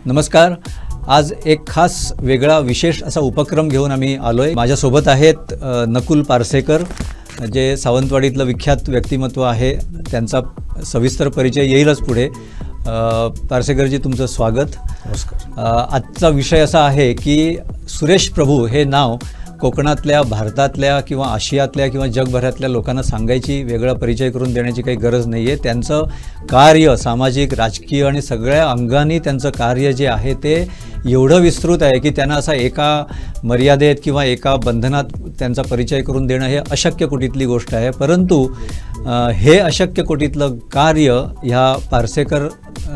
नमस्कार. आज एक खास वेगळा विशेष असा उपक्रम घेऊन आम्ही आलोय. माझ्यासोबत आहेत नकुल पारसेकर, जे सावंतवाडीतलं विख्यात व्यक्तिमत्व आहे. त्यांचा सविस्तर परिचय येईलच पुढे. पारसेकरजी, तुमचं स्वागत. नमस्कार. आजचा विषय असा आहे की सुरेश प्रभू हे नाव कोकणातल्या, भारतातल्या किंवा आशियातल्या किंवा जगभरातल्या लोकांना सांगायची, वेगळा परिचय करून देण्याची काही गरज नाही आहे. त्यांचं कार्य सामाजिक, राजकीय आणि सगळ्या अंगांनी त्यांचं कार्य जे आहे ते एवढं विस्तृत आहे की त्यांना असा एका मर्यादेत किंवा एका बंधनात त्यांचा परिचय करून देणं हे अशक्य कोटीतली गोष्ट आहे. परंतु हे अशक्य कोटीतलं कार्य ह्या पारसेकर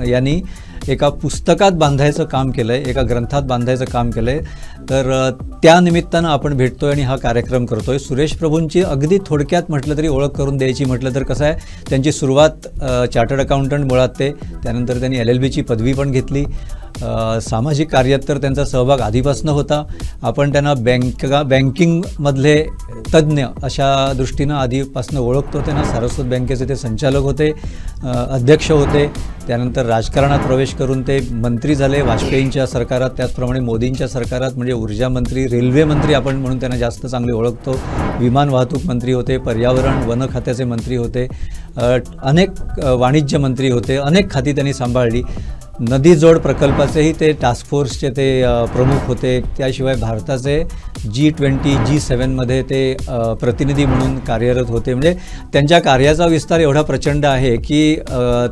यांनी एका पुस्तकात बांधायचं काम केलं आहे, एका ग्रंथात बांधायचं काम केलं आहे. तर त्या निमित्तानं आपण भेटतो आहे आणि हा कार्यक्रम करतो आहे. सुरेश प्रभूंची अगदी थोडक्यात म्हटलं तरी ओळख करून द्यायची म्हटलं तर कसं आहे, त्यांची सुरुवात चार्टर्ड अकाउंटंट मुळात ते, त्यानंतर त्यांनी LLBची पदवी पण घेतली. सामाजिक कार्यात तर त्यांचा सहभाग आधीपासून होता. आपण त्यांना बँकिंगमधले तज्ज्ञ अशा दृष्टीनं आधीपासून ओळखतो. त्यांना सारस्वत बँकेचे ते संचालक होते, अध्यक्ष होते. त्यानंतर राजकारणात प्रवेश करून ते मंत्री झाले वाजपेयींच्या सरकारात, त्याचप्रमाणे मोदींच्या सरकारात, म्हणजे ऊर्जा मंत्री, रेल्वे मंत्री आपण म्हणून त्यांना जास्त चांगले ओळखतो. विमान वाहतूक मंत्री होते, पर्यावरण वन खात्याचे मंत्री होते, अनेक वाणिज्य मंत्री होते, अनेक खाती त्यांनी सांभाळली. नदी जोड प्रकल्पाचेही ते टास्क फोर्सचे ते प्रमुख होते. त्याशिवाय भारताचे G20 G7मध्ये ते प्रतिनिधी म्हणून कार्यरत होते. म्हणजे त्यांच्या कार्याचा विस्तार एवढा प्रचंड आहे की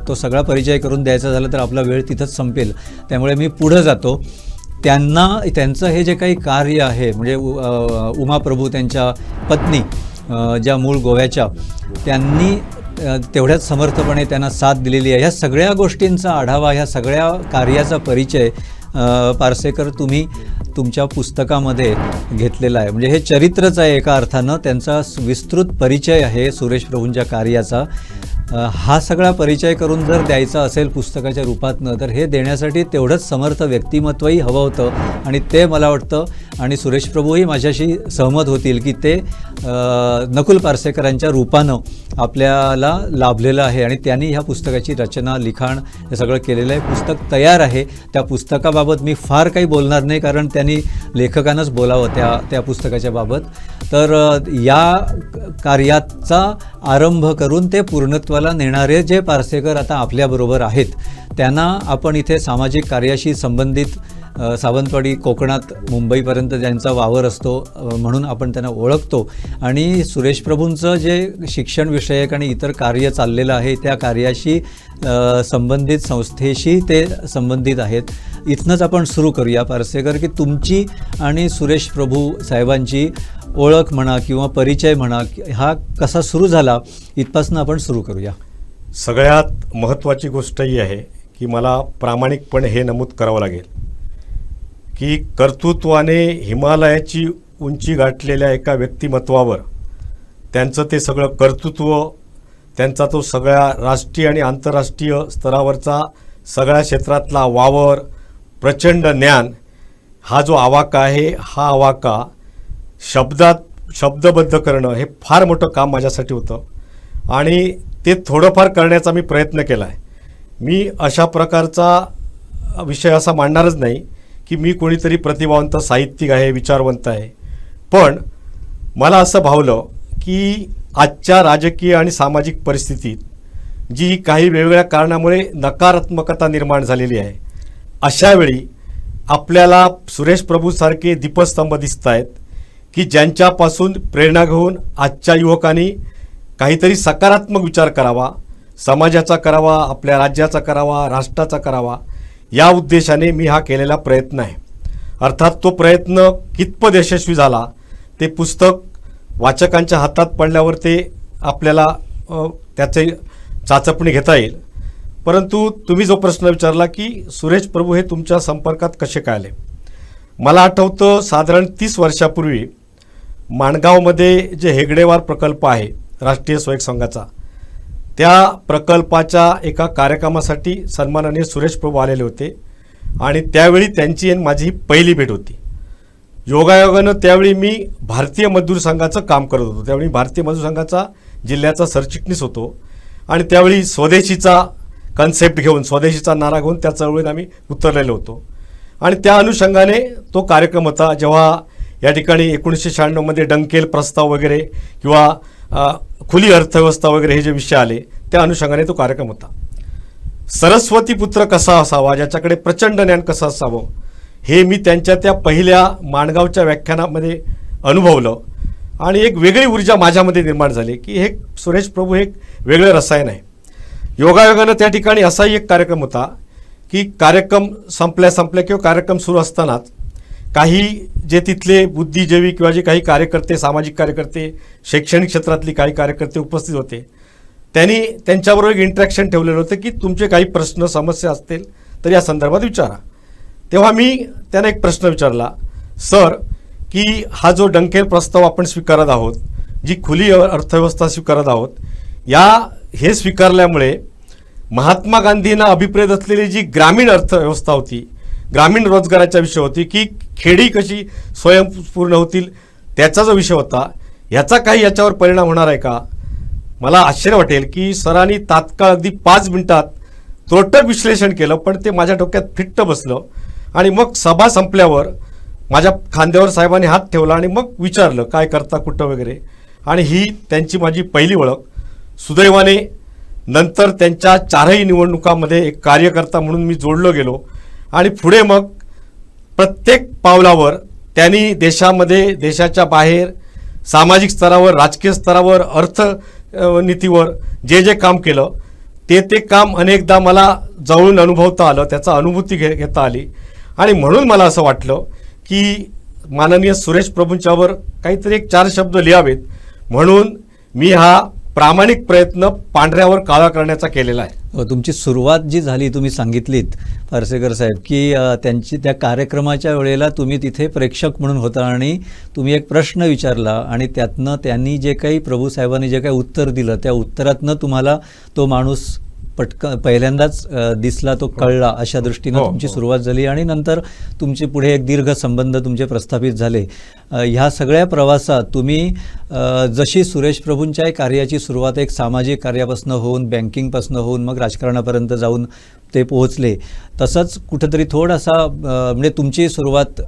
तो सगळा परिचय करून द्यायचा झाला तर आपला वेळ तिथंच संपेल. त्यामुळे मी पुढं जातो. त्यांचं हे जे काही कार्य आहे, म्हणजे उमा प्रभू त्यांच्या पत्नी, ज्या मूळ गोव्याच्या, त्यांनी तेवढ्याच समर्थपणे त्यांना साथ दिलेली आहे. ह्या सगळ्या गोष्टींचा आढावा, ह्या सगळ्या कार्याचा परिचय पारसेकर तुम्ही तुमच्या पुस्तकामध्ये घेतलेला आहे. म्हणजे हे चरित्रच आहे एका अर्थानं, त्यांचा विस्तृत परिचय आहे सुरेश प्रभूंच्या कार्याचा. हा सगळा परिचय करून जर द्यायचा असेल पुस्तकाच्या रूपातनं तर हे देण्यासाठी तेवढंच समर्थ व्यक्तिमत्वही हवं होतं. आणि ते मला वाटतं, आणि सुरेश प्रभूही माझ्याशी सहमत होतील की ते नकुल पारसेकरांच्या रूपानं आपल्याला लाभलेलं आहे. आणि त्यांनी ह्या पुस्तकाची रचना, लिखाण हे सगळं केलेलं आहे. पुस्तक तयार आहे. त्या पुस्तकाबाबत मी फार काही बोलणार नाही, कारण त्यांनी लेखकानंच बोलावं त्या पुस्तकाच्या बाबत. तर या कार्याचा आरंभ करून ते पूर्णत्वाला नेणारे जे पारसेकर आता आपल्याबरोबर आहेत, त्यांना आपण इथे सामाजिक कार्याशी संबंधित सावंतवाडी, कोकणात, मुंबईपर्यंत ज्यांचा वावर असतो म्हणून आपण त्यांना ओळखतो. आणि सुरेश प्रभूंचं जे शिक्षणविषयक आणि इतर कार्य चाललेलं आहे त्या कार्याशी संबंधित संस्थेशी ते संबंधित आहेत. इथनंच आपण सुरू करूया पारसेकर, की तुमची आणि सुरेश प्रभू साहेबांची ओळख म्हणा किंवा परिचय म्हणा, हा कसा सुरू झाला, इथपासून आपण सुरू करूया. सगळ्यात महत्त्वाची गोष्ट ही आहे की मला प्रामाणिकपणे हे नमूद करावं लागेल की कर्तृत्वाने हिमालयाची उंची गाठलेल्या एका व्यक्तिमत्वावर त्यांचं ते सगळं कर्तृत्व, त्यांचा तो सगळ्या राष्ट्रीय आणि आंतरराष्ट्रीय स्तरावरचा सगळ्या क्षेत्रातला वावर, प्रचंड ज्ञान, हा जो आवाका आहे, हा आवाका शब्दबद्ध करणं हे फार मोठं काम माझ्यासाठी होतं. आणि ते थोडंफार करण्याचा मी प्रयत्न केला आहे. मी अशा प्रकारचा विषय असा मांडणारच नाही की मी कोणीतरी प्रतिभावंत साहित्यिक आहे, विचारवंत आहे. पण मला असं भावलं की आजच्या राजकीय आणि सामाजिक परिस्थितीत जी काही वेगवेगळ्या कारणामुळे नकारात्मकता निर्माण झालेली आहे, अशावेळी आपल्याला सुरेश प्रभूसारखे दीपस्तंभ दिसत आहेत की ज्यांच्यापासून प्रेरणा घेऊन आजच्या युवकांनी काहीतरी सकारात्मक विचार करावा, समाजाचा करावा, आपल्या राज्याचा करावा, राष्ट्राचा करावा, या उद्देशाने मी हा केलेला प्रयत्न आहे. अर्थात तो प्रयत्न कितपत यशस्वी झाला ते पुस्तक वाचकांच्या हातात पडल्यावर ते आपल्याला त्याचे चाचपणी घेता येईल. परंतु तुम्ही जो प्रश्न विचारला की सुरेश प्रभू हे तुमच्या संपर्कात कसे काय आले, मला आठवतं साधारण 30 वर्षापूर्वी माणगावमध्ये जे हेगडेवार प्रकल्प आहे राष्ट्रीय स्वयंसेवक संघाचा, त्या प्रकल्पाच्या एका कार्यक्रमासाठी सन्माननीय सुरेश प्रभू आलेले होते. आणि त्यावेळी त्यांची माझी पहिली भेट होती. योगायोगानं त्यावेळी मी भारतीय मजदूर संघाचं काम करत होतो. त्यावेळी भारतीय मजदूर संघाचा जिल्ह्याचा सरचिटणीस होतो. आणि त्यावेळी स्वदेशीचा कन्सेप्ट घेऊन, स्वदेशीचा नारा घेऊन त्या चळवळीत आम्ही उतरलेलो होतो. आणि त्या अनुषंगाने तो कार्यक्रम होता. जेव्हा या ठिकाणी 1996मध्ये डंकेल प्रस्ताव वगैरे किंवा खुली अर्थव्यवस्था वगैरे हे जे विषय आले, त्या अनुषंगाने तो कार्यक्रम होता. सरस्वती पुत्र कसा असावा, ज्याच्याकडे प्रचंड ज्ञान कसं असावं, हे मी त्यांच्या त्या पहिल्या माणगावच्या व्याख्यानामध्ये अनुभवलं. आणि एक वेगळी ऊर्जा माझ्यामध्ये निर्माण झाली की हे सुरेश प्रभू हे एक वेगळं रसायन आहे. योगायोगानं त्या ठिकाणी असाही एक कार्यक्रम होता की कार्यक्रम संपल्या किंवा कार्यक्रम सुरू असतानाच काही जे तिथले बुद्धिजीवी किंवा जे काही कार्यकर्ते, सामाजिक कार्यकर्ते, शैक्षणिक क्षेत्रातली काही कार्यकर्ते उपस्थित होते, त्यांनी त्यांच्याबरोबर एक इंटरॅक्शन ठेवलेलं होतं की तुमचे काही प्रश्न समस्या असतील तर या संदर्भात विचारा. तेव्हा मी त्यांना एक प्रश्न विचारला, सर की हा जो डंकेल प्रस्ताव आपण स्वीकारत आहोत, जी खुली अर्थव्यवस्था स्वीकारत आहोत, हे स्वीकारल्यामुळे महात्मा गांधींना अभिप्रेत असलेली जी ग्रामीण अर्थव्यवस्था होती, ग्रामीण रोजगाराचा विषय होती की खेडी कशी स्वयंपूर्ण होतील त्याचा जो विषय होता, याचा काही याच्यावर परिणाम होणार आहे का? मला आश्चर्य वाटेल की सरांनी तात्काळ अगदी 5 मिनिटात त्रोटक विश्लेषण केलं, पण ते माझ्या डोक्यात फिट्ट बसलं. आणि मग सभा संपल्यावर माझ्या खांद्यावर साहेबांनी हात ठेवला आणि मग विचारलं काय करता, कुठं वगैरे. आणि ही त्यांची माझी पहिली ओळख. सुदैवाने नंतर त्यांच्या 4ही निवडणुकामध्ये एक कार्यकर्ता म्हणून मी जोडलो गेलो. आणि पुढे मग प्रत्येक पावलावर त्यांनी देशामध्ये, देशाच्या बाहेर, सामाजिक स्तरावर, राजकीय स्तरावर, अर्थनीतीवर जे काम केलं ते काम अनेकदा मला जवळून अनुभवता आलं, त्याचा अनुभूती घेता आली. आणि म्हणून मला असं वाटलं की माननीय सुरेश प्रभूंच्यावर काहीतरी एक 4 शब्द लिहावेत, म्हणून मी हा प्रामाणिक प्रयत्न पांढऱ्यावर काळा करण्याचा केलेला आहे. तुमची सुरुवात जी झाली तुम्ही सांगितलीत पारसेकर साहेब की त्यांची त्या कार्यक्रमाच्या वेळेला तुम्ही तिथे प्रेक्षक म्हणून होता आणि तुम्ही एक प्रश्न विचारला आणि त्यातनं त्यांनी जे काही प्रभूसाहेबांनी जे काही उत्तर दिलं, त्या उत्तरातनं तुम्हाला तो माणूस पहिल्यांदाच दिसला, तो कळला, अशा दृष्टीनं तुमची सुरुवात झाली. आणि नंतर तुमचे पुढे एक दीर्घ संबंध तुमचे प्रस्थापित झाले. ह्या सगळ्या प्रवासात तुम्ही जशी सुरेश प्रभूंच्या कार्याची सुरुवात एक सामाजिक कार्यापासून होऊन, बँकिंगपासून होऊन मग राजकारणापर्यंत जाऊन ते पोहोचले, तसंच कुठंतरी थोडासा म्हणजे तुमची सुरुवात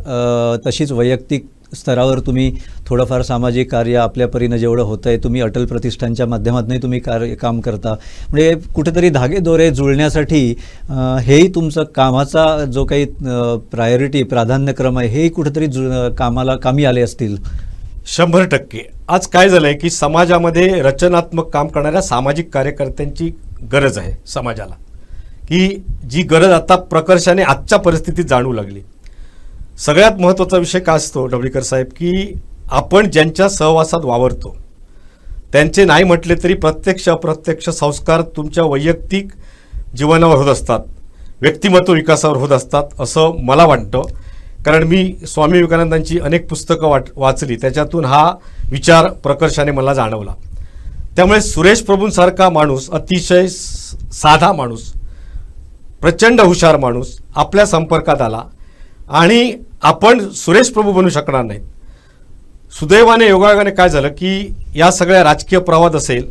तशीच वैयक्तिक स्तरावर तुम्ही थोडंफार सामाजिक कार्य आपल्या परीनं जेवढं होतं आहे, तुम्ही अटल प्रतिष्ठानच्या माध्यमातूनही तुम्ही काम करता. म्हणजे कुठेतरी धागेदोरे जुळण्यासाठी हेही तुमचं कामाचा जो काही प्राधान्यक्रम आहे, हेही कुठेतरी कामी आले असतील. 100%. आज काय झालंय की समाजामध्ये रचनात्मक काम करणाऱ्या सामाजिक कार्यकर्त्यांची गरज आहे समाजाला, की जी गरज आता प्रकर्षाने आजच्या परिस्थितीत जाणवू लागली. सगळ्यात महत्त्वाचा विषय काय असतो ढवळीकर साहेब, की आपण ज्यांच्या सहवासात वावरतो त्यांचे नाही म्हटले तरी प्रत्यक्ष अप्रत्यक्ष संस्कार तुमच्या वैयक्तिक जीवनावर होत असतात, व्यक्तिमत्व विकासावर होत असतात असं मला वाटतं. कारण मी स्वामी विवेकानंदांची अनेक पुस्तकं वाचली, त्याच्यातून हा विचार प्रकर्षाने मला जाणवला. त्यामुळे सुरेश प्रभूंसारखा माणूस, अतिशय साधा माणूस, प्रचंड हुशार माणूस आपल्या संपर्कात आला आणि आपण सुरेश प्रभू बनू शकणार नाहीत. सुदैवाने योगायोगाने काय झालं की या सगळ्या राजकीय प्रवाद असेल,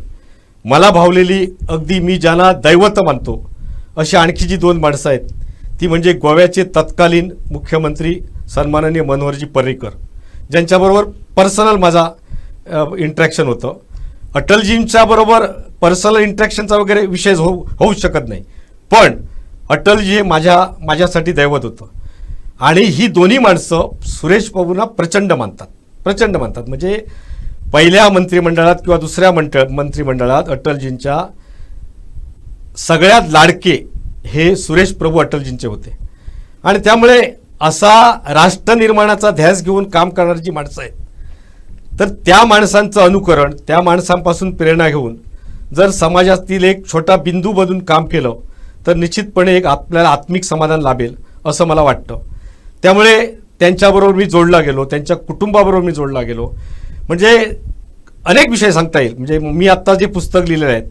मला भावलेली अगदी मी ज्यांना दैवत मानतो अशी आणखी जी 2 माणसं आहेत, ती म्हणजे गोव्याचे तत्कालीन मुख्यमंत्री सन्माननीय मनोहरजी पर्रीकर, ज्यांच्याबरोबर पर्सनल माझा इंटरॅक्शन होतं. अटलजींच्या बरोबर पर्सनल इंटरॅक्शनचा वगैरे विषय होऊच शकत नाही, पण अटलजी हे माझ्यासाठी दैवत होतं. आणि ही दोन्ही माणसं सुरेश प्रभूंना प्रचंड मानतात. म्हणजे पहिल्या मंत्रिमंडळात किंवा दुसऱ्या मंत्रिमंडळात अटलजींच्या सगळ्यात लाडके हे सुरेश प्रभू अटलजींचे होते. आणि त्यामुळे असा राष्ट्रनिर्माणाचा ध्यास घेऊन काम करणारी जी माणसं आहेत, तर त्या माणसांचं अनुकरण, त्या माणसांपासून प्रेरणा घेऊन जर समाजातील एक छोटा बिंदू बनून काम केलं तर निश्चितपणे एक आपल्याला आत्मिक समाधान लाभेल असं मला वाटतं. त्यामुळे त्यांच्याबरोबर मी जोडला गेलो, त्यांच्या कुटुंबाबरोबर मी जोडला गेलो. म्हणजे अनेक विषय सांगता येईल. म्हणजे मी आत्ता जे पुस्तक लिहिलेले आहेत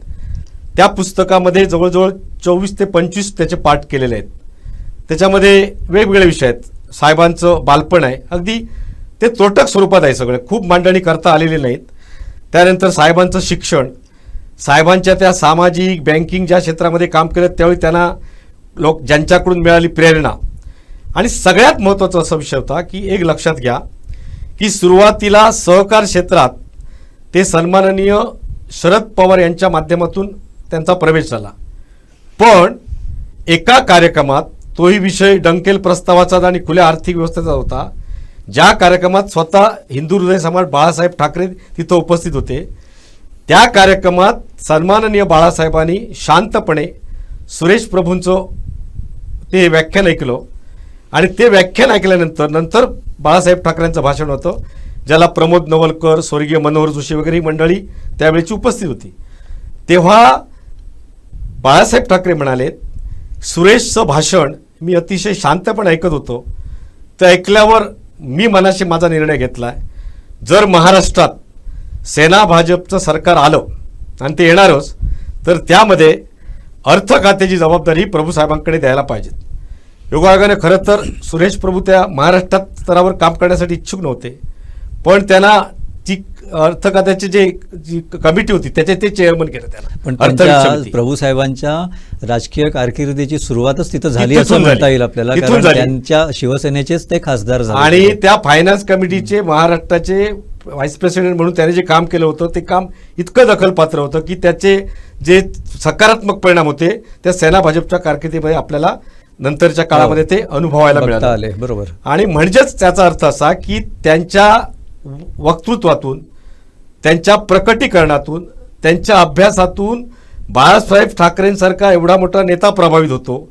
त्या पुस्तकामध्ये जवळजवळ 24 ते 25 त्याचे पाठ केलेले आहेत. त्याच्यामध्ये वेगवेगळे विषय आहेत. साहेबांचं बालपण आहे, अगदी ते त्रोटक स्वरूपात आहे, सगळं खूप मांडणी करता आलेले नाहीत. त्यानंतर साहेबांचं शिक्षण, साहेबांच्या त्या सामाजिक बँकिंग ज्या क्षेत्रामध्ये काम केलं त्यावेळी त्यांना ज्यांच्याकडून मिळाली प्रेरणा, आणि सगळ्यात महत्त्वाचा असा विषय होता की एक लक्षात घ्या की सुरुवातीला सहकार क्षेत्रात ते सन्माननीय शरद पवार यांच्या माध्यमातून त्यांचा प्रवेश झाला, पण एका कार्यक्रमात, तोही विषय डंकेल प्रस्तावाचा आणि खुल्या आर्थिक व्यवस्थेचा होता, ज्या कार्यक्रमात स्वतः हिंदू हृदय सम्राट बाळासाहेब ठाकरे तिथं उपस्थित होते, त्या कार्यक्रमात सन्माननीय बाळासाहेबांनी शांतपणे सुरेश प्रभूंचं ते व्याख्यान ऐकलं, आणि ते व्याख्यान ऐकल्यानंतर बाळासाहेब ठाकरेंचं भाषण होतं, ज्याला प्रमोद नवलकर, स्वर्गीय मनोहर जोशी वगैरे मंडळी त्यावेळेची उपस्थित होती. तेव्हा बाळासाहेब ठाकरे म्हणाले, सुरेशचं भाषण मी अतिशय शांतपणे ऐकत होतो, ते ऐकल्यावर मी मनाशी माझा निर्णय घेतला आहे, जर महाराष्ट्रात सेना भाजपचं सरकार आलं आणि ते येणारच, तर त्यामध्ये अर्थ खात्याची जबाबदारी प्रभूसाहेबांकडे द्यायला पाहिजेत. योगायोगाने खरं तर सुरेश प्रभू त्या महाराष्ट्रात स्तरावर काम करण्यासाठी इच्छुक नव्हते, पण त्यांना ती अर्थ खात्याची जी कमिटी होती त्याचे ते चेअरमन केलं त्यांना. पण त्यांच्या प्रभू साहेबांच्या राजकीय कारकिर्दीची सुरुवातच तिथं झाली असं म्हणता येईल आपल्याला, कारण त्यांच्या शिवसेनेचेच ते खासदार झाले, आणि त्या फायनान्स कमिटीचे महाराष्ट्राचे व्हाईस प्रेसिडेंट म्हणून त्याने जे काम केलं होतं ते काम इतकं दखलपात्र होतं की त्याचे जे सकारात्मक परिणाम होते त्या सेना भाजपच्या कारकिर्दीमध्ये आपल्याला नंतरच्या काळामध्ये ते अनुभवायला मिळाले. बरोबर. आणि म्हणजेच त्याचा अर्थ असा की त्यांच्या वक्तृत्वातून, त्यांच्या प्रकटीकरणातून, त्यांच्या अभ्यासातून बाळासाहेब ठाकरेंसारखा एवढा मोठा नेता प्रभावित होतो,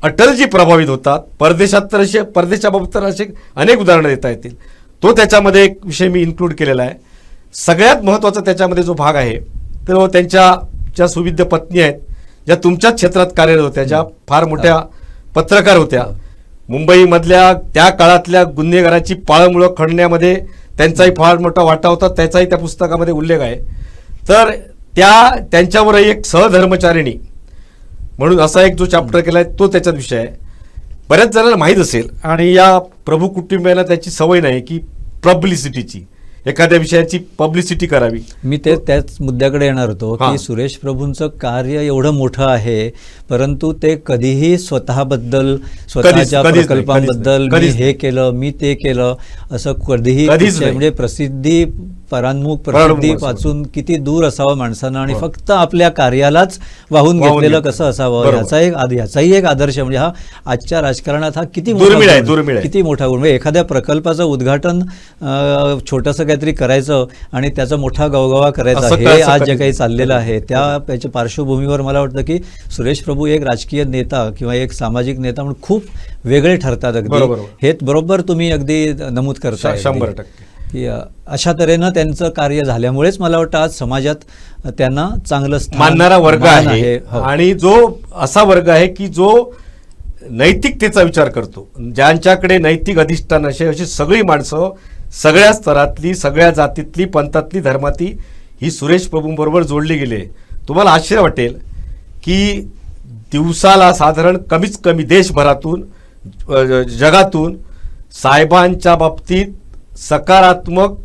अटलजी प्रभावित होतात. परदेशात तर असे, परदेशाबाबत तर असे अनेक उदाहरणं देता येतील. तो त्याच्यामध्ये एक विषय मी इन्क्लूड केलेला आहे. सगळ्यात महत्त्वाचा त्याच्यामध्ये जो भाग आहे तो त्यांच्या ज्या सुविद्य पत्नी आहेत, ज्या तुमच्याच क्षेत्रात कार्यरत होत्या, ज्या फार मोठ्या पत्रकार होत्या, मुंबईमधल्या त्या काळातल्या गुन्हेगाराची पाळंमुळं खणण्यामध्ये त्यांचाही फार मोठा वाटा होता, त्याचाही त्या पुस्तकामध्ये उल्लेख आहे. तर त्यांच्यावरही एक सहधर्मचारिणी म्हणून असा एक जो चॅप्टर केला आहे तो त्याच्यात विषय आहे. बऱ्याच जणांना माहीत असेल, आणि या प्रभू कुटुंबियांना त्याची सवय नाही की पब्लिसिटीची, एखाद्या विषयाची पब्लिसिटी करावी. मी त्याच मुद्द्याकडे येणार होतो की सुरेश प्रभूंचं कार्य एवढं मोठं आहे, परंतु ते कधीही स्वतःबद्दल, स्वतःच्या प्रकल्पांबद्दल मी हे केलं, मी ते केलं असं कधीही, म्हणजे प्रसिद्धी परांमुख, प्रसिद्धी वाचून किती दूर असावं माणसानं, आणि फक्त आपल्या कार्यालाच वाहून घेतलेलं कसं असावं याचाही एक आदर्श. म्हणजे हा आजच्या राजकारणात हा किती मोठा गुण. म्हणजे एखाद्या प्रकल्पाचं उद्घाटन छोटंसं काहीतरी करायचं आणि त्याचा मोठा गवगवा करायचा, हे आज जे काही चाललेलं आहे त्याच्या पार्श्वभूमीवर मला वाटतं की सुरेश प्रभू एक राजकीय नेता किंवा एक सामाजिक नेता म्हणून खूप वेगळे ठरतात. अगदी हे बरोबर तुम्ही अगदी नमूद करता 100% की अशा तऱ्हेनं त्यांचं कार्य झाल्यामुळेच मला वाटतं आज समाजात त्यांना चांगलं मानणारा वर्ग आहे. आणि जो असा वर्ग आहे की जो नैतिकतेचा विचार करतो, ज्यांच्याकडे नैतिक अधिष्ठान अशी सगळी माणसं, सगळ्या स्तरातली, सगळ्या जातीतली, पंथातली, धर्मातली ही सुरेश प्रभूंबरोबर जोडली गेली. तुम्हाला आश्चर्य वाटेल की दिवसाला साधारण कमीत कमी देशभरातून, जगातून साहेबांच्या बाबतीत सकारात्मक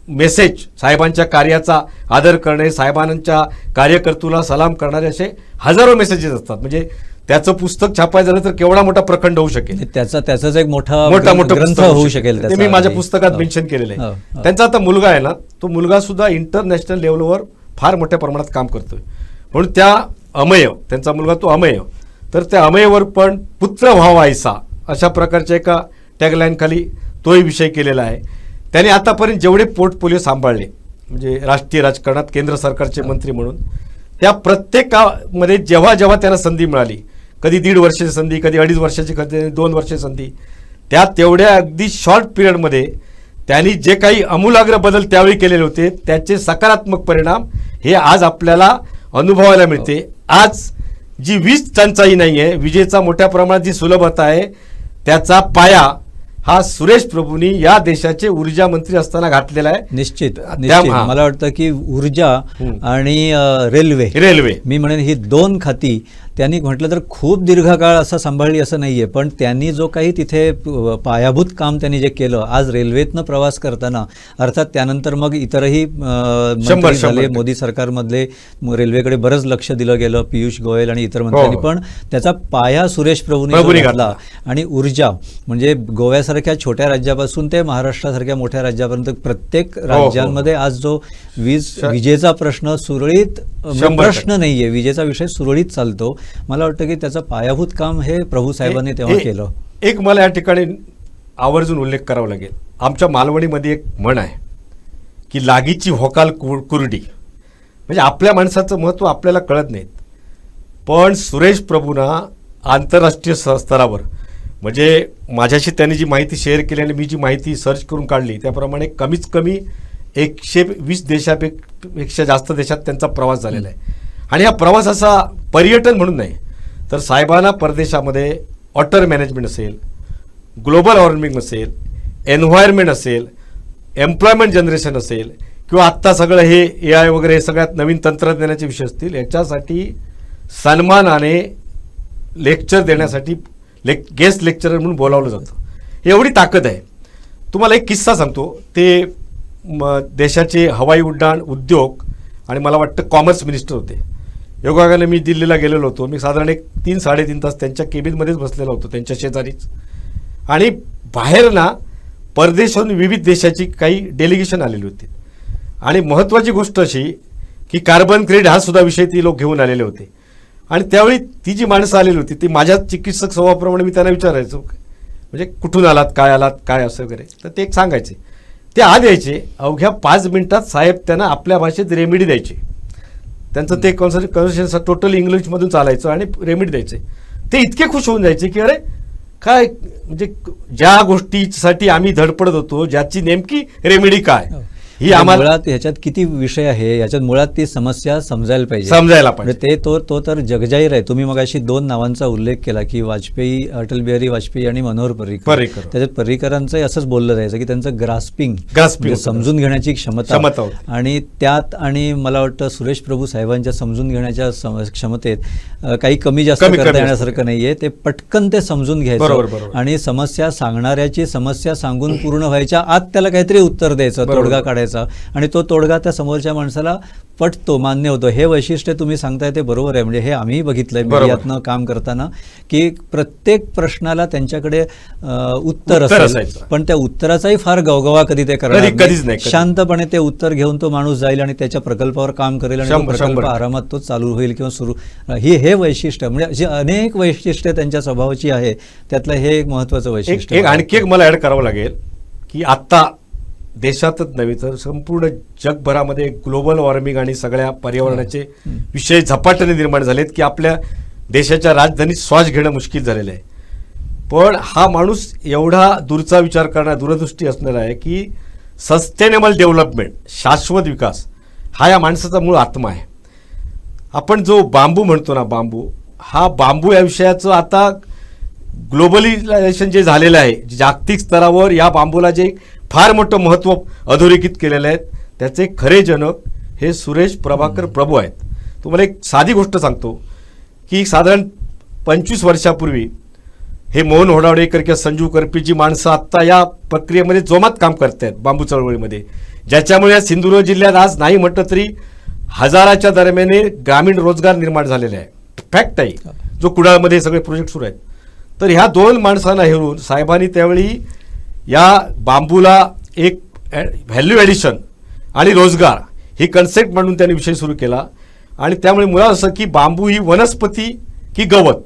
मेसेज, साहेबांच्या कार्याचा आदर करणे, साहेबांच्या कार्यकर्त्याला सलाम करणारे असे हजारो मेसेजेस असतात. म्हणजे त्याचं पुस्तक छापायचं झालं तर केवढा मोठा प्रखंड होऊ शकेल, त्याचाच एक मोठा ग्रंथ होऊ शकेल. ते मी माझ्या पुस्तकात मेन्शन केलेलं आहे. त्यांचा आता मुलगा आहे ना, तो मुलगा सुद्धा इंटरनॅशनल लेवलवर फार मोठ्या प्रमाणात काम करतोय. म्हणून त्या अमेय, त्यांचा मुलगा तो अमेय, तर त्या अमेयवर पण पुत्र व्हावा ऐसा अशा प्रकारच्या एका टॅगलाईन खाली तोही विषय केलेला आहे. त्याने आतापर्यंत जेवढे पोर्टफोलिओ सांभाळले, म्हणजे राष्ट्रीय राजकारणात केंद्र सरकारचे मंत्री म्हणून, त्या प्रत्येकामध्ये जेव्हा जेव्हा त्यांना संधी मिळाली, कधी 1.5 वर्षाची संधी, कधी 2.5 वर्षाची, कधी 2 वर्षाची संधी, त्या तेवढ्या अगदी शॉर्ट पिरियडमध्ये त्यांनी जे काही आमूलाग्र बदल त्यावेळी केलेले होते त्याचे सकारात्मक परिणाम हे आज आपल्याला अनुभवायला मिळते. आज जी वीज टंचाई नाही आहे, विजेचा मोठ्या प्रमाणात जी सुलभता आहे, त्याचा पाया हा सुरेश प्रभूंनी या देशाचे ऊर्जा मंत्री असताना घातलेला आहे. निश्चित हा. मला वाटतं की ऊर्जा आणि रेल्वे मी म्हणेन ही दोन खाती त्यांनी म्हटलं तर खूप दीर्घकाळ असं सांभाळली असं नाहीये, पण त्यांनी जो काही तिथे पायाभूत काम त्यांनी जे केलं, आज रेल्वेतनं प्रवास करताना, अर्थात त्यानंतर मग इतरही मंत्री झाले मोदी सरकारमधले, रेल्वेकडे बरंच लक्ष दिलं गेलं, पियुष गोयल आणि इतर मंत्र्यांनी, पण त्याचा पाया सुरेश प्रभूंनी घातला. आणि ऊर्जा म्हणजे गोव्यासारख्या छोट्या राज्यापासून ते महाराष्ट्रासारख्या मोठ्या राज्यापर्यंत प्रत्येक राज्यांमध्ये आज जो विजेचा प्रश्न सुरळीत प्रश्न नाहीये, विजेचा विषय सुरळीत चालतो. मला वाटतं की त्याचं पायाभूत काम हे प्रभू साहेबांनी तेव्हा केलं. एक मला या ठिकाणी आवर्जून उल्लेख करावा लागेल. आमच्या मालवणीमध्ये एक म्हण आहे की लागीची होकाल कुरडी, म्हणजे आपल्या माणसाचं महत्त्व आपल्याला कळत नाहीत, पण सुरेश प्रभूंना आंतरराष्ट्रीय स्तरावर, म्हणजे माझ्याशी त्यांनी जी माहिती शेअर केली आणि मी जी माहिती सर्च करून काढली त्याप्रमाणे कमीत कमी 120 देशापेक्षा जास्त देशात त्यांचा प्रवास झालेला आहे. आणि हा प्रवास असा पर्यटन म्हणून नाही, तर साहेबांना परदेशामध्ये वॉटर मॅनेजमेंट असेल, ग्लोबल वॉर्मिंग असेल, एन्व्हायरमेंट असेल, एम्प्लॉयमेंट जनरेशन असेल, किंवा आत्ता सगळं हे AI वगैरे हे सगळ्यात नवीन तंत्रज्ञानाचे विषय असतील, याच्यासाठी सन्मानाने लेक्चर देण्यासाठी गेस्ट लेक्चरर म्हणून बोलावलं जातं. एवढी ताकद आहे. तुम्हाला एक किस्सा सांगतो. ते देशाचे हवाई उड्डाण उद्योग आणि मला वाटतं कॉमर्स मिनिस्टर होते. योगायोगाने मी दिल्लीला गेलेलो होतो. मी साधारण एक 3-3.5 तास त्यांच्या केबिनमध्येच बसलेलो होतो, त्यांच्या शेजारीच. आणि बाहेर ना परदेशातून विविध देशाची काही डेलिगेशन आलेली होती. आणि महत्त्वाची गोष्ट अशी की कार्बन क्रेडिट हा सुद्धा विषय ती लोक घेऊन आलेले होते. आणि त्यावेळी ती जी माणसं आलेली होती ती माझ्या चिकित्सक स्वभावाप्रमाणे मी त्यांना विचारायचो, म्हणजे कुठून आलात, काय असं वगैरे. तर ते एक सांगायचे. ते आत यायचे, अवघ्या 5 मिनिटात साहेब त्यांना आपल्या भाषेत रेमेडी द्यायचे. त्यांचं ते कन्व्हर्सेशन टोटल इंग्लिशमधून चालायचं आणि रेमेडी द्यायचे. ते इतके खुश होऊन जायचे की अरे काय, म्हणजे ज्या गोष्टीसाठी आम्ही धडपडत होतो ज्याची नेमकी रेमेडी काय, ही आम्हाला मुळात ह्याच्यात किती विषय आहे, याच्यात मुळात ती समस्या समजायला पाहिजे. ते तो तर जगजाहीर आहे. तुम्ही मगाशी 2 नावांचा उल्लेख केला की वाजपेयी, अटल बिहारी वाजपेयी आणि मनोहर पर्रिकर. त्याच्यात पर्रिकरांचं असंच बोललं जायचं की त्यांचं ग्रास्पिंग समजून घेण्याची क्षमता आणि त्यात, आणि मला वाटतं सुरेश प्रभू साहेबांच्या समजून घेण्याच्या क्षमतेत काही कमी जास्त करता येण्यासारखं नाहीये. ते पटकन ते समजून घ्यायचं आणि समस्या सांगणाऱ्याची समस्या सांगून पूर्ण व्हायच्या आत त्याला काहीतरी उत्तर द्यायचं, तोडगा काढायचा, आणि तो तोडगा त्या समोरच्या माणसाला पटतो, मान्य होतो. हे वैशिष्ट्य तुम्ही सांगताय ते बरोबर आहे. म्हणजे हे आम्हीही बघितलंय मीडियातनं काम करताना की प्रत्येक प्रश्नाला त्यांच्याकडे उत्तर असायचं, पण त्या उत्तराचाही फार गवगवा कधी ते करणार नाही. शांतपणे ते उत्तर घेऊन तो माणूस जाईल आणि त्याच्या प्रकल्पावर काम करेल आणि तो प्रकल्प आरामात तो चालू होईल किंवा सुरू. हे वैशिष्ट्य, म्हणजे जे अनेक वैशिष्ट्य त्यांच्या स्वभावाची आहे त्यातलं हे एक महत्वाचं वैशिष्ट्य. आणखी एक मला ऍड करावं लागेल की आता देशातच नव्हे तर संपूर्ण जगभरामध्ये ग्लोबल वॉर्मिंग आणि सगळ्या पर्यावरणाचे विषय झपाट्याने निर्माण झालेत की आपल्या देशाच्या राजधानीत श्वास घेणं मुश्किल झालेलं आहे. पण हा माणूस एवढा दूरचा विचार करणारा, दूरदृष्टी असणारा आहे की सस्टेनेबल डेव्हलपमेंट, शाश्वत विकास हा या माणसाचा मूळ आत्मा आहे. आपण जो बांबू म्हणतो ना, बांबू या विषयाचं आता ग्लोबलायझेशन जे झालेलं आहे, जागतिक स्तरावर या बांबूला जे फार मोठं महत्त्व अधोरेखित केलेलं आहे, त्याचे खरे जनक हे सुरेश प्रभाकर प्रभू आहेत. तुम्हाला एक साधी गोष्ट सांगतो की साधारण 25 वर्षापूर्वी हे मोहन होडावडेकर किंवा संजू करपी जी माणसं आत्ता या प्रक्रियेमध्ये जोमात काम करत आहेत बांबू चळवळीमध्ये, ज्याच्यामुळे या सिंधुदुर्ग जिल्ह्यात आज नाही म्हटलं तरी हजाराच्या दरम्याने ग्रामीण रोजगार निर्माण झालेले आहे. फॅक्ट आहे, जो कुडाळमध्ये सगळे प्रोजेक्ट सुरू आहेत. तर ह्या 2 माणसांना हेरून साहेबांनी त्यावेळी या बांबूला एक व्हॅल्यू ॲडिशन आणि रोजगार ही कन्सेप्ट म्हणून त्यांनी विषय सुरू केला. आणि त्यामुळे मुळात असं की बांबू ही वनस्पती की गवत,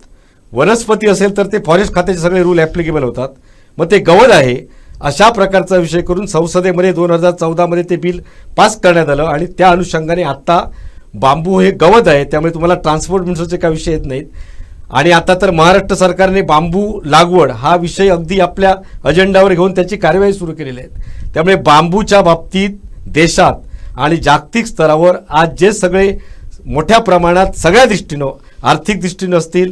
वनस्पती असेल तर ते फॉरेस्ट खात्याचे सगळे रूल ॲप्लिकेबल होतात, मग ते गवत आहे अशा प्रकारचा विषय करून संसदेमध्ये 2014 ते बिल पास करण्यात आलं. आणि त्या अनुषंगाने आत्ता बांबू हे गवत आहे, त्यामुळे तुम्हाला ट्रान्सपोर्ट मिनिस्टरचे काही विषय येत नाहीत. आणि आता तर महाराष्ट्र सरकारने बांबू लागवड हा विषय अगदी आपल्या अजेंडावर घेऊन त्याची कार्यवाही सुरू केलेली आहे. त्यामुळे बांबूच्या बाबतीत देशात आणि जागतिक स्तरावर आज जे सगळे मोठ्या प्रमाणात सगळ्या दृष्टीनं, आर्थिक दृष्टीनं असतील,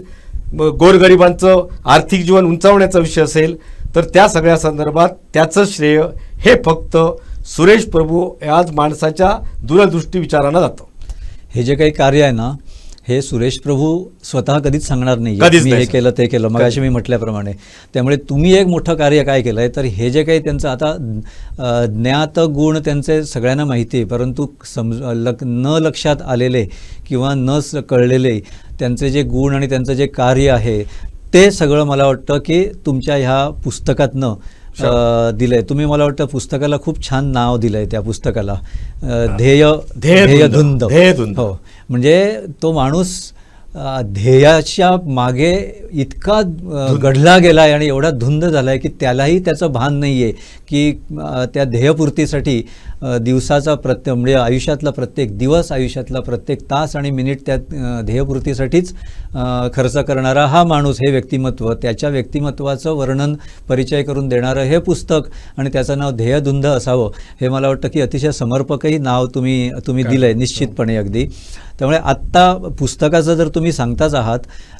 गोरगरिबांचं आर्थिक जीवन उंचावण्याचा विषय असेल, तर त्या सगळ्या संदर्भात त्याचं श्रेय हे फक्त सुरेश प्रभू याच माणसाच्या दूरदृष्टी विचारानं जातं. हे जे काही कार्य आहे ना, हे सुरेश प्रभू स्वतः कधीच सांगणार नाही कधीच मी नाही हे केलं ते केलं, मगाशी मी म्हटल्याप्रमाणे. त्यामुळे तुम्ही एक मोठं कार्य काय केलं आहे, तर हे जे काही त्यांचं आता ज्ञात गुण त्यांचे सगळ्यांना माहिती आहे, परंतु न लक्षात आलेले किंवा कळलेले त्यांचे जे गुण आणि त्यांचं जे कार्य आहे ते सगळं मला वाटतं की तुमच्या ह्या पुस्तकातनं दिलंय. तुम्ही मला वाटतं पुस्तकाला खूप छान नाव दिलंय त्या पुस्तकाला, ध्येयधुंद. हो, म्हणजे तो माणूस ध्येयाच्या मागे इतका गढला गेलाय आणि एवढा धुंद झालाय की त्यालाही त्याचं भान नाहीये की त्या ध्येयपूर्तीसाठी दिवसाचा म्हणजे आयुष्यातला प्रत्येक दिवस, आयुष्यातला प्रत्येक तास आणि मिनिट त्या ध्येयपूर्तीसाठीच खर्च करणारा हा माणूस, हे व्यक्तिमत्व, त्याच्या व्यक्तिमत्वाचं वर्णन परिचय करून देणारं हे पुस्तक आणि त्याचं नाव ध्येयधुंद असावं, हे मला वाटतं की अतिशय समर्पकही नाव तुम्ही दिलं आहे निश्चितपणे अगदी. त्यामुळे आत्ता पुस्तकाचं जर तुम्ही सांगताच आहात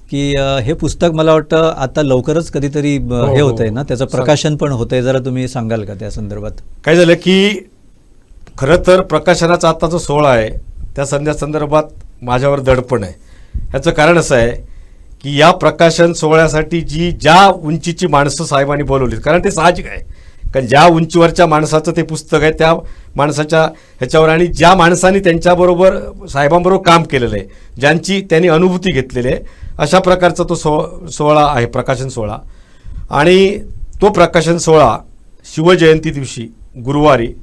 की हे पुस्तक मला वाटतं आता लवकरच कधीतरी हे होतंय ना, त्याचं प्रकाशन पण होतंय, जरा तुम्ही सांगाल का त्या संदर्भात? काय झालं की खरं तर प्रकाशनाचा आता जो सोहळा आहे त्या संदर्भात माझ्यावर दडपण आहे. ह्याचं कारण असं आहे की या प्रकाशन सोहळ्यासाठी ज्या उंचीची माणसं साहेबांनी बोलवलीत, कारण ते साहजिक आहे, कारण ज्या उंचीवरच्या माणसाचं ते पुस्तक आहे त्या माणसाच्या ह्याच्यावर, आणि ज्या माणसांनी त्यांच्याबरोबर साहेबांबरोबर काम केलेलं आहे, ज्यांची त्यांनी अनुभूती घेतलेली आहे, अशा प्रकारचा तो सोहळा आहे प्रकाशन सोहळा. आणि तो प्रकाशन सोहळा शिवजयंती दिवशी गुरुवारी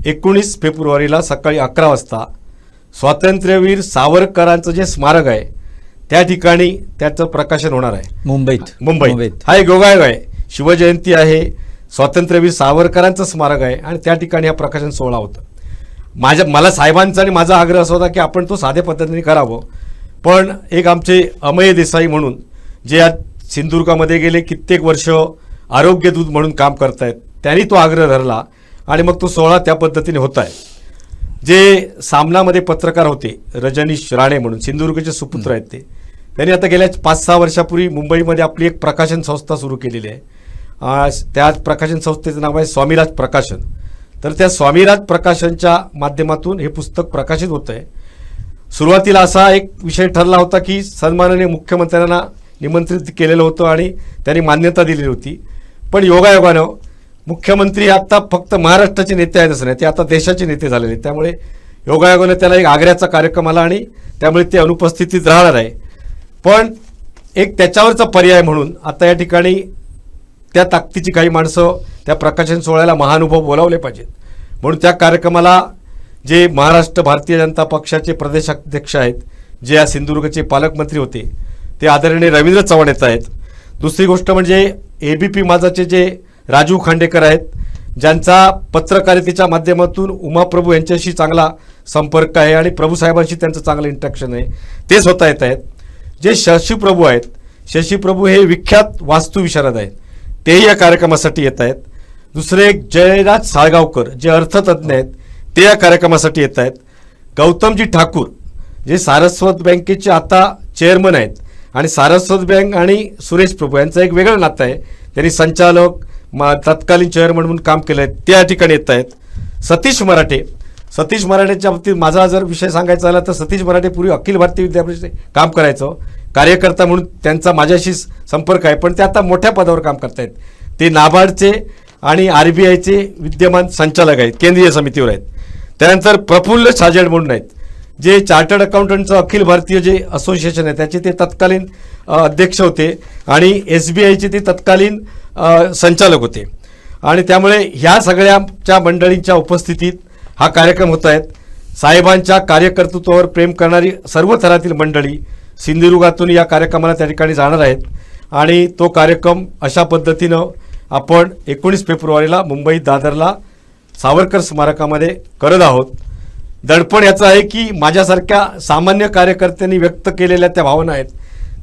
19 फेब्रुवारीला सकाळी 11 वाजता स्वातंत्र्यवीर सावरकरांचं जे स्मारक आहे त्या ठिकाणी त्याचं प्रकाशन होणार आहे. मुंबईत हा एक योगायोग आहे. शिवजयंती आहे, स्वातंत्र्यवीर सावरकरांचं स्मारक आहे आणि त्या ठिकाणी हा प्रकाशन सोहळा होता. मला साहेबांचा आणि माझा आग्रह असा होता की आपण तो साध्या पद्धतीने करावं, पण एक आमचे अमय देसाई म्हणून जे आज सिंधुदुर्गामध्ये गेले कित्येक वर्ष आरोग्य दूत म्हणून काम करतायत, त्यांनी तो आग्रह धरला आणि मग तो सोहळा त्या पद्धतीने होत आहे. जे सामनामध्ये पत्रकार होते रजनीश राणे म्हणून, सिंधुदुर्गचे सुपुत्र आहेत, त्यांनी आता गेल्या 5-6 वर्षापूर्वी मुंबईमध्ये आपली एक प्रकाशन संस्था सुरू केलेली आहे. त्या प्रकाशन संस्थेचं नाव आहे स्वामीराज प्रकाशन. तर त्या स्वामीराज प्रकाशनच्या माध्यमातून हे पुस्तक प्रकाशित होतं आहे. सुरुवातीला असा एक विषय ठरला होता की सन्माननीय मुख्यमंत्र्यांना निमंत्रित केलेलं होतं आणि त्यांनी मान्यता दिलेली होती, पण योगायोगानं मुख्यमंत्री आता फक्त महाराष्ट्राचे नेते आहेत असं नाही, ते आता देशाचे नेते झालेले, त्यामुळे योगायोगानं त्याला एक आग्र्याचा कार्यक्रम आला आणि त्यामुळे ते अनुपस्थितीत राहणार आहे. पण एक त्याच्यावरचा पर्याय म्हणून आता या ठिकाणी त्या ताकदीची काही माणसं त्या प्रकाशन सोहळ्याला महानुभव बोलावले पाहिजेत, म्हणून त्या कार्यक्रमाला जे महाराष्ट्र भारतीय जनता पक्षाचे प्रदेशाध्यक्ष आहेत, जे या सिंधुदुर्गचे पालकमंत्री होते, ते आदरणीय रवींद्र चव्हाण येत आहेत. दुसरी गोष्ट म्हणजे ABP माझाचे जे राजू खांडेकर आहेत, ज्यांचा पत्रकारितेच्या माध्यमातून उमाप्रभू यांच्याशी चांगला संपर्क आहे आणि प्रभूसाहेबांशी त्यांचं चांगलं इंटरॅक्शन आहे, ते स्वतः येत आहेत. जे शशी प्रभू आहेत, शशी प्रभू हे विख्यात वास्तुविशारद आहेत, तेही या कार्यक्रमासाठी येत आहेत. दुसरे एक जयराज साळगावकर जे अर्थतज्ञ आहेत, ते या कार्यक्रमासाठी येत आहेत. गौतमजी ठाकूर जे सारस्वत बँकेचे आता चेअरमन आहेत आणि सारस्वत बँक आणि सुरेश प्रभू यांचं एक वेगळं नातं आहे, त्यांनी संचालक तत्कालीन चेअरमन म्हणून काम केलं आहे, त्या ठिकाणी येत आहेत. सतीश मराठेच्या बाबतीत माझा जर विषय सांगायचा झाला तर सतीश मराठे पूर्वी अखिल भारतीय विद्यापीठाचे काम करायचं, कार्यकर्ता म्हणून त्यांचा माझ्याशी संपर्क आहे, पण ते आता मोठ्या पदावर काम करतायत. ते नाबार्डचे आणि RBIचे विद्यमान संचालक आहेत, केंद्रीय समितीवर आहेत. त्यानंतर प्रफुल्ल साजड म्हणून आहेत, जे चार्टर्ड अकाउंटंटचं अखिल भारतीय जे असोसिएशन आहे त्याचे ते तत्कालीन अध्यक्ष होते आणि SBIचे ते तत्कालीन संचालक होते. आणि त्यामुळे ह्या सगळ्याच्या मंडळींच्या उपस्थितीत हा कार्यक्रम होत आहेत. साहेबांच्या कार्यकर्तृत्वावर प्रेम करणारी सर्व थरातील मंडळी सिंधुदुर्गातून या कार्यक्रमाला त्या ठिकाणी जाणार आहेत आणि तो कार्यक्रम अशा पद्धतीनं आपण 19 फेब्रुवारीला मुंबईत दादरला सावरकर स्मारकामध्ये करत आहोत. दडपण याचं आहे की माझ्यासारख्या सामान्य कार्यकर्त्यांनी व्यक्त केलेल्या त्या भावना आहेत,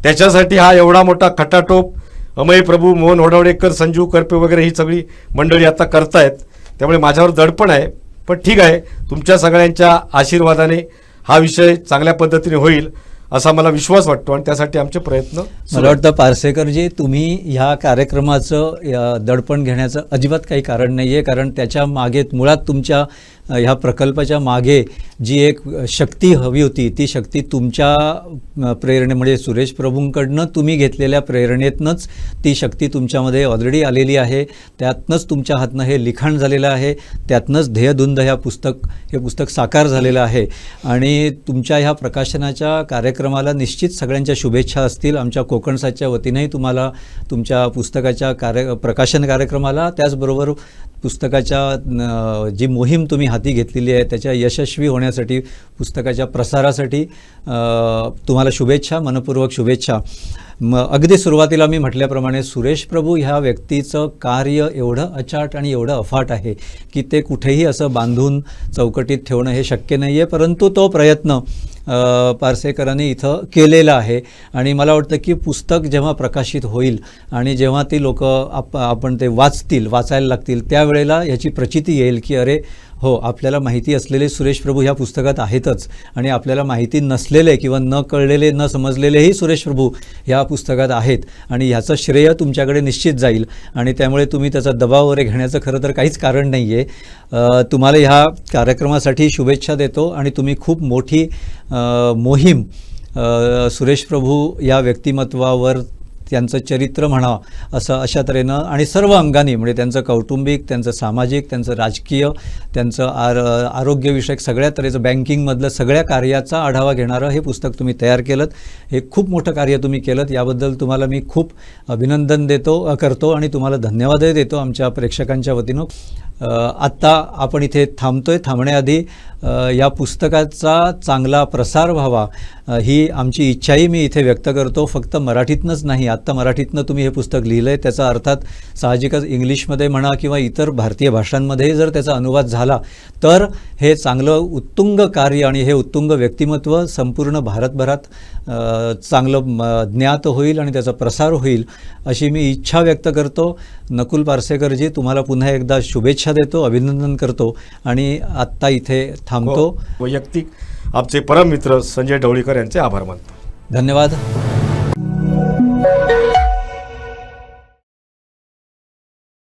त्याच्यासाठी हा एवढा मोठा खटाटोप अमय प्रभू, मोहन होडावडेकर, संजीव करपे वगैरे ही सगळी मंडळी आता करतायत, त्यामुळे माझ्यावर दडपण आहे. पण ठीक आहे, तुमच्या सगळ्यांच्या आशीर्वादाने हा विषय चांगल्या पद्धतीने होईल असा मला विश्वास वाटतो आणि त्यासाठी आमचे प्रयत्न सुरू मला आहेत. वाटतं पारसेकरजी तुम्ही ह्या कार्यक्रमाचं दडपण घेण्याचं अजिबात काही कारण नाही आहे, कारण त्याच्या मागे मुळात तुमच्या ह्या प्रकल्पाच्या मागे जी एक शक्ती हवी होती ती शक्ती तुमच्या प्रेरणे म्हणजे सुरेश प्रभूंकडनं तुम्ही घेतलेल्या प्रेरणेतनंच ती शक्ती तुमच्यामध्ये ऑलरेडी आलेली आहे. त्यातनंच तुमच्या हातनं हे लिखाण झालेलं आहे, त्यातनंच ध्येयधुंद हे पुस्तक साकार झालेलं आहे. आणि तुमच्या ह्या प्रकाशनाच्या कार्यक्रमाला निश्चित सगळ्यांच्या शुभेच्छा असतील. आमच्या कोकणसाच्या वतीनेही तुम्हाला तुमच्या पुस्तकाच्या प्रकाशन कार्यक्रमाला, त्याचबरोबर पुस्तकाच्या जी मोहीम तुम्ही हाती घेतलेली आहे त्याच्या यशस्वी होण्यासाठी, पुस्तकाच्या प्रसारासाठी तुम्हाला शुभेच्छा, मनपूर्वक शुभेच्छा. अगदी सुरुवातीला मी म्हटल्याप्रमाणे सुरेश प्रभू ह्या व्यक्तीचं कार्य एवढं अचाट आणि एवढं अफाट आहे की ते कुठेही असं बांधून चौकटीत ठेवणं हे शक्य नाही आहे, परंतु तो प्रयत्न पारसेकरांनी इथं केलेला आहे. आणि मला वाटतं की पुस्तक जेव्हा प्रकाशित होईल आणि जेव्हा ती लोक आपण ते वाचायला लागतील त्यावेळेला ह्याची प्रचिती येईल की अरे हो, आपल्याला माहिती असलेले सुरेश प्रभू ह्या पुस्तकात आहेतच आणि आपल्याला माहिती नसलेले किंवा न कळलेले न समजलेलेही सुरेश प्रभू ह्या पुस्तकात आहेत आणि ह्याचं श्रेय तुमच्याकडे निश्चित जाईल. आणि त्यामुळे तुम्ही त्याचा दबाव वगैरे घेण्याचं खरं तर काहीच कारण नाही आहे. तुम्हाला ह्या कार्यक्रमासाठी शुभेच्छा देतो आणि तुम्ही खूप मोठी मोहीम सुरेश प्रभू या व्यक्तिमत्वावर, त्यांचं चरित्र म्हणा अशा तऱ्हेनं आणि सर्व अंगाने म्हणजे त्यांचं कौटुंबिक, त्यांचं सामाजिक, त्यांचं राजकीय, त्यांचं आरोग्यविषयक सगळ्या तऱ्हेचं बँकिंगमधलं सगळ्या कार्याचा आढावा घेणारं हे पुस्तक तुम्ही तयार केलं. हे खूप मोठं कार्य तुम्ही केलं, याबद्दल तुम्हाला मी खूप अभिनंदन करतो आणि तुम्हाला धन्यवादही देतो आमच्या प्रेक्षकांच्या वतीनं. आत्ता आपण इथे थांबण्याआधी या पुस्तकाचा चांगला प्रसार व्हावा ही आमची इच्छाही मी इथे व्यक्त करतो. फक्त मराठीतनंच नाही, आत्ता मराठीतनं तुम्ही हे पुस्तक लिहिलं आहे, त्याचा अर्थात साहजिकच इंग्लिशमध्ये म्हणा किंवा इतर भारतीय भाषांमध्येही जर त्याचा अनुवाद झाला तर हे चांगलं उत्तुंग कार्य आणि हे उत्तुंग व्यक्तिमत्व संपूर्ण भारतभरात चांगलं ज्ञात होईल आणि त्याचा प्रसार होईल अशी मी इच्छा व्यक्त करतो. नकुल पारसेकरजी, तुम्हाला पुन्हा एकदा शुभेच्छा देतो, अभिनंदन करतो आणि आत्ता इथे थांबतो. वैयक्तिक आमचे परम मित्र संजय ढवळीकर यांचे आभार मानतो. धन्यवाद.